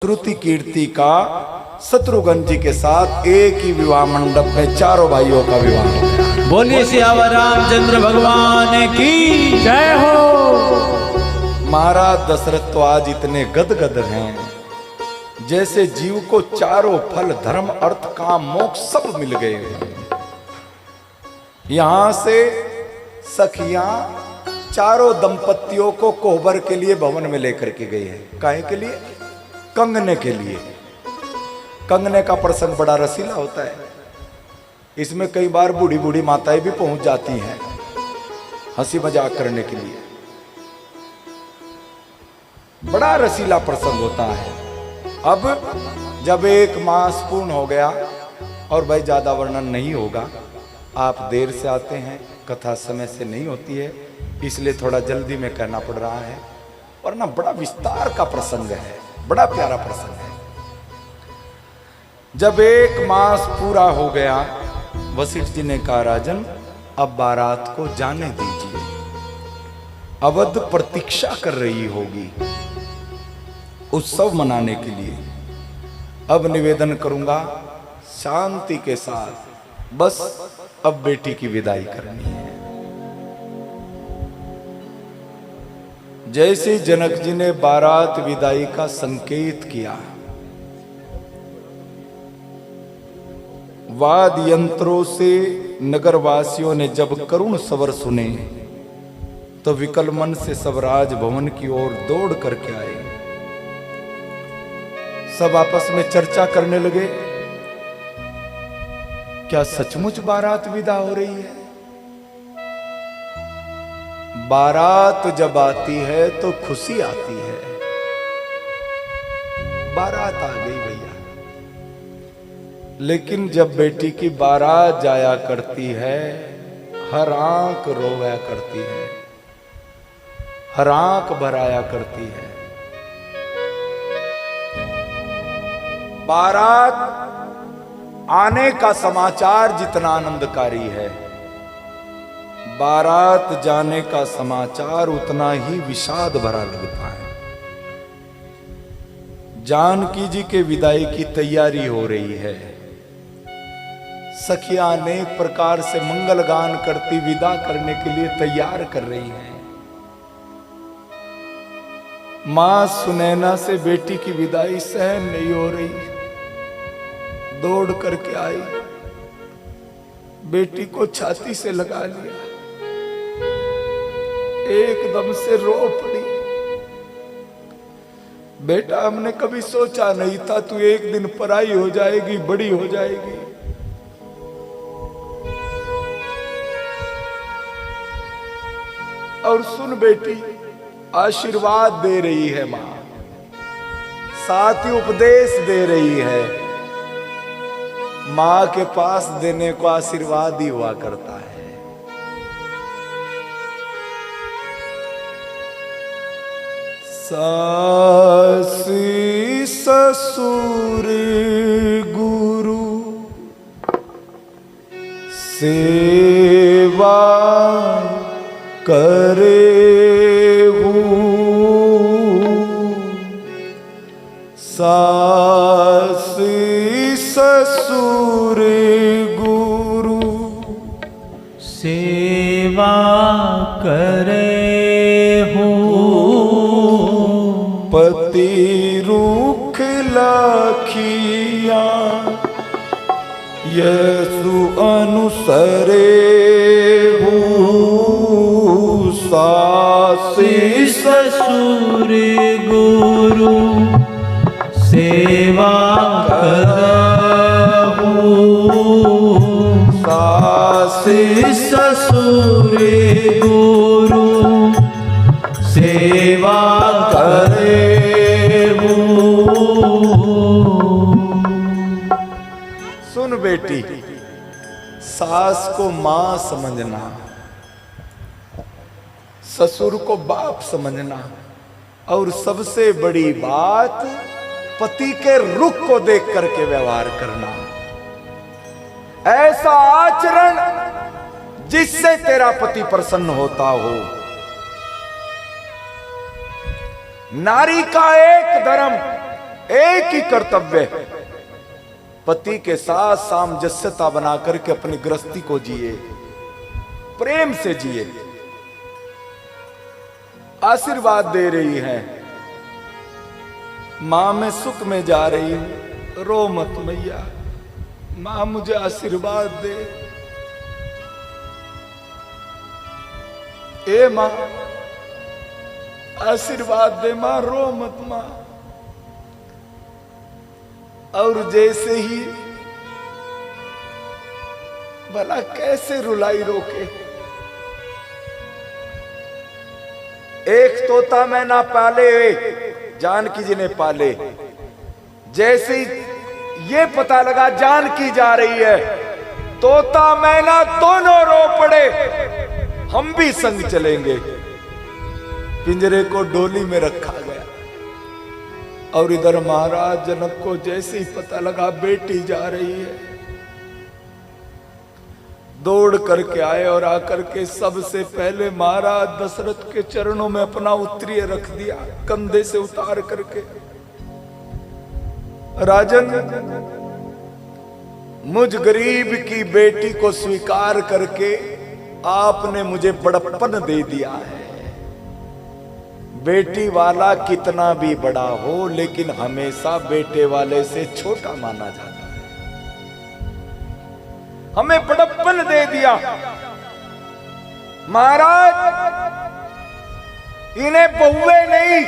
श्रुति कीर्ति का शत्रुघ्न जी के साथ एक ही विवाह मंडप में चारों भाइयों का विवाह हो गया। बोलिए सियावर रामचंद्र भगवान की जय हो। महाराज दशरथ तो आज इतने गदगद हैं जैसे जीव को चारों फल धर्म अर्थ काम मोक्ष सब मिल गए। यहां से सखियां चारों दंपतियों को कोहबर के लिए भवन में लेकर के गई है। काहे के लिए? कंगने के लिए। कंगने का प्रसंग बड़ा रसीला होता है। इसमें कई बार बूढ़ी बूढ़ी माताएं भी पहुंच जाती हैं हंसी मजाक करने के लिए। बड़ा रसीला प्रसंग होता है। अब जब एक मास पूर्ण हो गया और भाई ज्यादा वर्णन नहीं होगा, आप देर से आते हैं, कथा समय से नहीं होती है, इसलिए थोड़ा जल्दी में कहना पड़ रहा है, वरना बड़ा विस्तार का प्रसंग है, बड़ा प्यारा प्रसंग है। जब एक मास पूरा हो गया, वशिष्ठ जी ने कहा, राजन अब बारात को जाने दीजिए, अवध प्रतीक्षा कर रही होगी उत्सव मनाने के लिए। अब निवेदन करूंगा शांति के साथ, बस अब बेटी की विदाई करनी है। जैसे जनक जी ने बारात विदाई का संकेत किया, वाद यंत्रों से नगरवासियों ने जब करुण स्वर सुने तो विकल मन से सब राजभवन की ओर दौड़ करके आए। सब आपस में चर्चा करने लगे, क्या सचमुच बारात विदा हो रही है? बारात जब आती है तो खुशी आती है। बारात आ गई भैया, लेकिन जब बेटी की बारात जाया करती है, हर आंख रोया करती है, हर आंख भराया करती है। बारात आने का समाचार जितना आनंदकारी है, बारात जाने का समाचार उतना ही विषाद भरा लगता है। जानकी जी के विदाई की तैयारी हो रही है। सखियां अनेक प्रकार से मंगल गान करती विदा करने के लिए तैयार कर रही हैं। मां सुनैना से बेटी की विदाई सहन नहीं हो रही, दौड़ करके आई, बेटी को छाती से लगा लिया, एकदम से रो पड़ी। बेटा, हमने कभी सोचा नहीं था तू एक दिन पराई हो जाएगी, बड़ी हो जाएगी। और सुन बेटी, आशीर्वाद दे रही है मां, साथ ही उपदेश दे रही है। मां के पास देने को आशीर्वाद ही हुआ करता है। सासी ससुर गुरु सेवा करे सासी ससुर गुरु सेवा करे पति रुख लाखिया यसु अनुसरे सासी ससुर गुरु सेवा करहु सासी ससुर गुरु सेवा करे। सुन बेटी, सास को मां समझना, ससुर को बाप समझना, और सबसे बड़ी बात पति के रुख को देख करके व्यवहार करना। ऐसा आचरण जिससे तेरा पति प्रसन्न होता हो। नारी का एक धर्म एक ही कर्तव्य है, पति के साथ सामंजस्यता बना करके अपनी गृहस्थी को जिए, प्रेम से जिए। आशीर्वाद दे रही है, मां मैं सुख में जा रही हूं, रो मत मैया, मां मुझे आशीर्वाद दे। ए मां आशीर्वाद दे, मां रो मत मां। और जैसे ही भला कैसे रुलाई रोके, एक तोता मैं ना पाले, जानकी जी ने पाले। जैसे ही ये पता लगा जानकी जा रही है, तोता मैना दोनों रो पड़े, हम भी संग चलेंगे। पिंजरे को डोली में रखा गया और इधर महाराज जनक को जैसे ही पता लगा बेटी जा रही है, दौड़ करके आए और आकर के सबसे पहले महाराज दशरथ के चरणों में अपना उत्तरीय रख दिया, कंधे से उतार करके। राजन, मुझ गरीब की बेटी को स्वीकार करके आपने मुझे बड़प्पन दे दिया है। बेटी वाला कितना भी बड़ा हो, लेकिन हमेशा बेटे वाले से छोटा माना जाता है। हमें बड़प्पन दे दिया। महाराज, इन्हें बहुए नहीं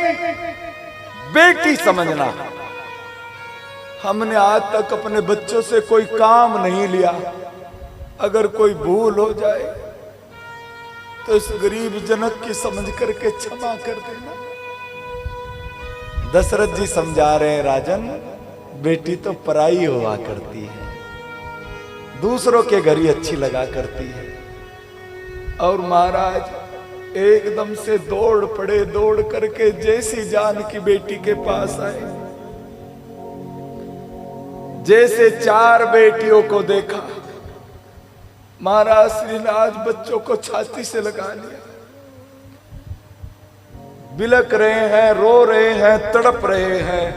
बेटी समझना। हमने आज तक अपने बच्चों से कोई काम नहीं लिया। अगर कोई भूल हो जाए तो इस गरीब जनक की समझ करके क्षमा कर देना। दशरथ जी समझा रहे हैं, राजन बेटी तो पराई हुआ करती है, दूसरों के घर ही अच्छी लगा करती है। और महाराज एकदम से दौड़ पड़े, दौड़ करके जैसी जान की बेटी के पास आए, जैसे 4 बेटियों को देखा, महाराज श्री ने आज बच्चों को छाती से लगा लिया। बिलक रहे हैं, रो रहे हैं, तड़प रहे हैं।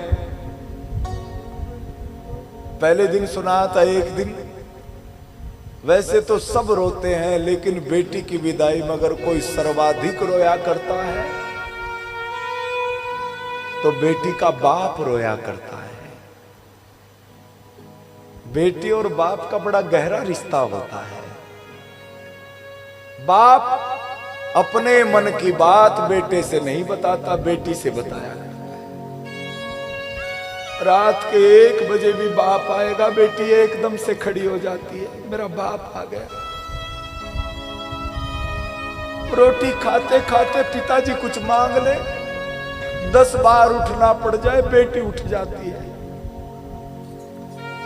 पहले दिन सुना था, एक दिन वैसे तो सब रोते हैं, लेकिन बेटी की विदाई में अगर कोई सर्वाधिक रोया करता है तो बेटी का बाप रोया करता है। बेटी और बाप का बड़ा गहरा रिश्ता होता है। बाप अपने मन की बात बेटे से नहीं बताता, बेटी से बताया करता है। रात के 1 बजे भी बाप आएगा, बेटी एकदम से खड़ी हो जाती है, मेरा बाप आ गया। रोटी खाते खाते पिताजी कुछ मांग ले, 10 बार उठना पड़ जाए, बेटी उठ जाती है।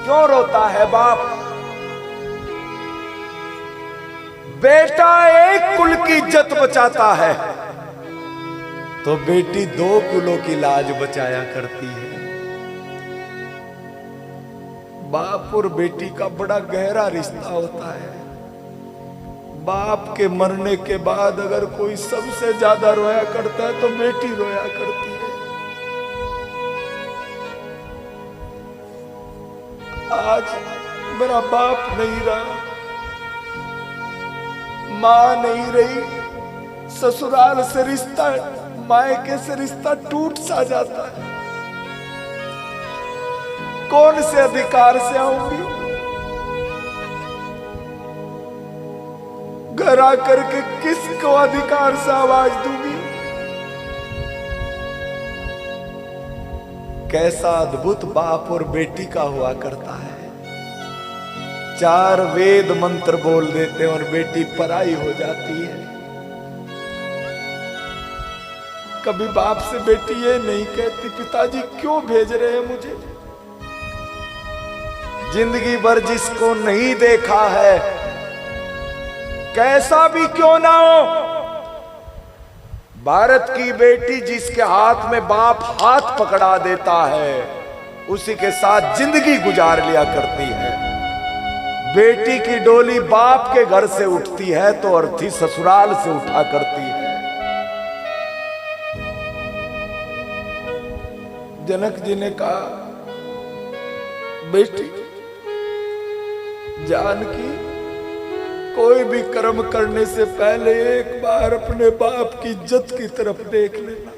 क्यों रोता है बाप? बेटा एक कुल की इज्जत बचाता है तो बेटी 2 कुलों की लाज बचाया करती है। बाप और बेटी का बड़ा गहरा रिश्ता होता है। बाप के मरने के बाद अगर कोई सबसे ज्यादा रोया करता है तो बेटी रोया करती है। आज मेरा बाप नहीं रहा, मां नहीं रही, ससुराल से रिश्ता, मायके से रिश्ता टूट सा जाता है। कौन से अधिकार से आऊंगी? घर आकर के किसको अधिकार से आवाज दूंगी? कैसा अद्भुत बाप और बेटी का हुआ करता है। 4 वेद मंत्र बोल देते हैं और बेटी पराई हो जाती है। कभी बाप से बेटी ये नहीं कहती, पिताजी क्यों भेज रहे हैं मुझे? जिंदगी भर जिसको नहीं देखा है, कैसा भी क्यों ना हो, भारत की बेटी जिसके हाथ में बाप हाथ पकड़ा देता है, उसी के साथ जिंदगी गुजार लिया करती है। बेटी की डोली बाप के घर से उठती है तो अर्थी ससुराल से उठा करती है। जनक जी ने कहा, बेटी जानकी, कोई भी कर्म करने से पहले एक बार अपने बाप की इज्जत की तरफ देख लेना।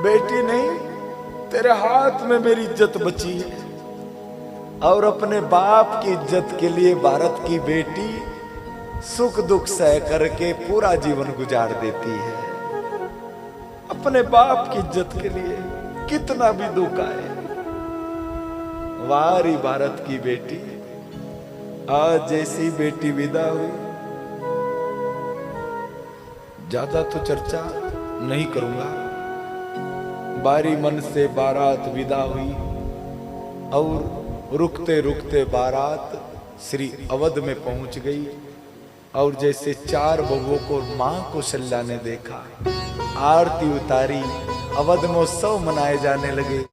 बेटी नहीं, तेरे हाथ में मेरी इज्जत बची है, और अपने बाप की इज्जत के लिए भारत की बेटी सुख दुख सह करके पूरा जीवन गुजार देती है। अपने बाप की इज्जत के लिए कितना भी दुख आए। वारी भारत की बेटी, आज जैसी बेटी विदा हुई, ज्यादा तो चर्चा नहीं करूंगा। बारी मन से बारात विदा हुई और रुकते रुकते बारात श्री अवध में पहुंच गई। और जैसे 4 बहुओं को मां कौशल्या ने देखा, आरती उतारी, अवध में उत्सव मनाए जाने लगे।